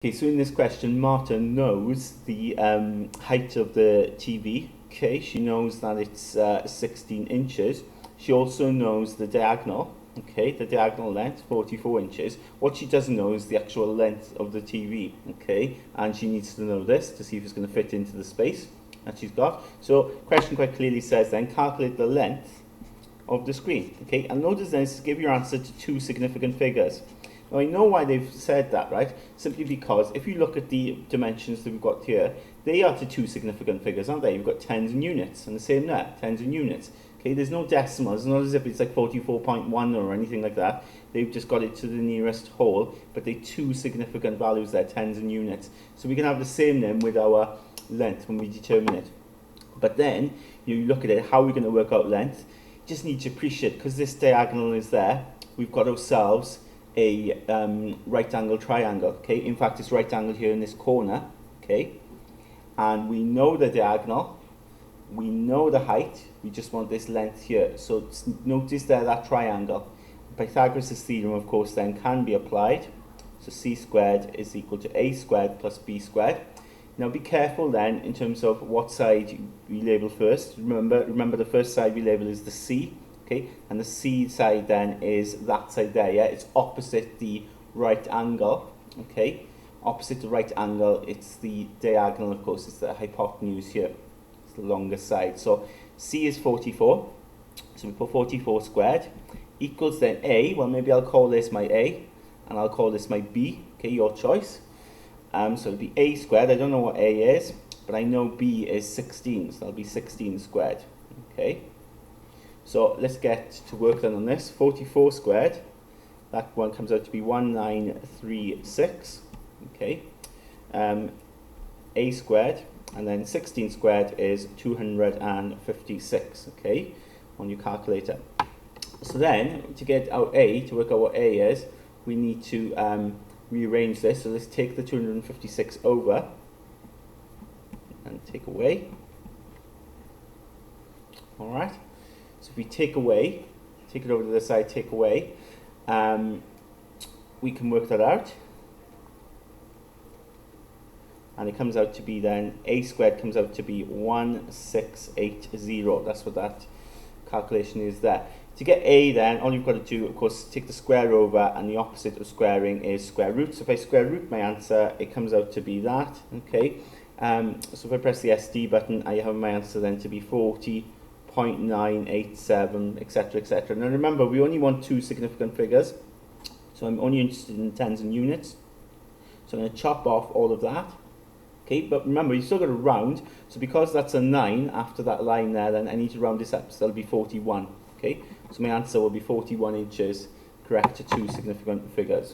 Okay, so in this question, Marta knows the height of the TV. Okay, she knows that it's 16 inches. She also knows the diagonal. Okay, the diagonal length, 44 inches. What she doesn't know is the actual length of the TV. Okay, and she needs to know this to see if it's going to fit into the space that she's got. So, question quite clearly says then, calculate the length of the screen. Okay, and notice then, to give your answer to two significant figures. Now, I know why they've said that, right? Simply because if you look at the dimensions that we've got here, they are to two significant figures, aren't they? You've got tens and units, and the same there, tens and units. Okay, there's no decimal. It's not as if it's like 44.1 or anything like that. They've just got it to the nearest whole, but they're two significant values there, tens and units. So we can have the same then with our length when we determine it. But then, you look at it, how are we going to work out length? You just need to appreciate, because this diagonal is there, we've got ourselves a right angle triangle. Okay, in fact it's right angle here in this corner. Okay, and we know the diagonal, we know the height, we just want this length here. So notice there that triangle. Pythagoras' theorem, of course, then can be applied. So c squared is equal to a squared plus b squared. Now be careful then in terms of what side we label first. Remember the first side we label is the c. Okay, and the C side then is that side there, yeah? It's opposite the right angle, okay? Opposite the right angle, it's the diagonal, of course, it's the hypotenuse here. It's the longest side. So C is 44, so we put 44 squared, equals then A, well maybe I'll call this my A, and I'll call this my B, okay, your choice. So it'll be A squared, I don't know what A is, but I know B is 16, so that'll be 16 squared, okay? So let's get to work then on this. 44 squared, that one comes out to be 1936, okay. A squared, and then 16 squared is 256, okay, on your calculator. So then, to get our A, to work out what A is, we need to rearrange this. So let's take the 256 over and take away. All right. So if we take away, take it over to the side, take away, we can work that out. And it comes out to be then, A squared comes out to be 1680. That's what that calculation is there. To get A then, all you've got to do, of course, take the square over, and the opposite of squaring is square root. So if I square root my answer, it comes out to be that, okay. So if I press the SD button, I have my answer then to be 40.987, etc., etc. Now remember, we only want two significant figures, so I'm only interested in tens and units. So I'm going to chop off all of that. Okay, but remember, you still got to round. So because that's a 9 after that line there, then I need to round this up. So that'll be 41. Okay, so my answer will be 41 inches, correct to two significant figures.